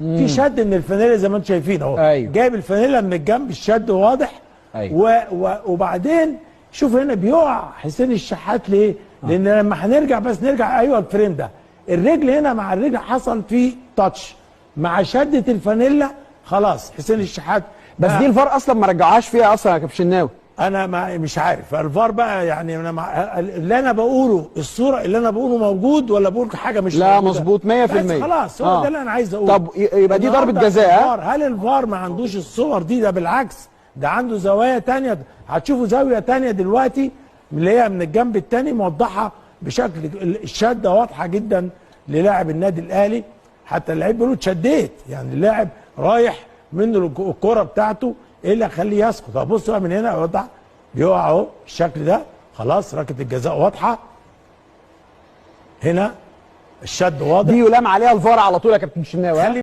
في شد من الفانيلا زي ما انتم شايفين اهو. أيوه. جايب الفانيلا من الجنب، الشد واضح. أيوه. وبعدين شوف هنا بيقع حسين الشحات ليه؟ لان لما هنرجع بس نرجع، ايوه الفريم ده الرجل هنا مع الرجل حصل فيه تاتش مع شده الفانيلا، خلاص حسين الشحات. بس دي الفار اصلا ما رجعهاش فيها اصلا يا كابتن شناوي. انا مش عارف الفار بقى، يعني انا اللي انا بقوله، الصوره اللي انا بقوله موجود ولا بقول حاجه مش لا موجودة؟ مظبوط 100%. بس خلاص هو ده اللي انا عايز اقوله. طب يبقى دي ضربه جزاء. هل الفار ما عندوش الصور دي؟ ده بالعكس، ده عنده زوايا تانية. هتشوفوا زاويه تانية دلوقتي اللي هي من الجنب التاني موضحه بشكل، الشده واضحه جدا للاعب النادي الاهلي. حتى اللعيب بيقولوا اتشديت، يعني اللاعب رايح منه الكره بتاعته، ايه اللي هيخليه يسقط؟ بص بقى من هنا وضع بيقع اهو بالشكل ده، خلاص ركله الجزاء واضحه. هنا الشد واضح، دي يلام عليها الفار على طول يا كابتن شناوي.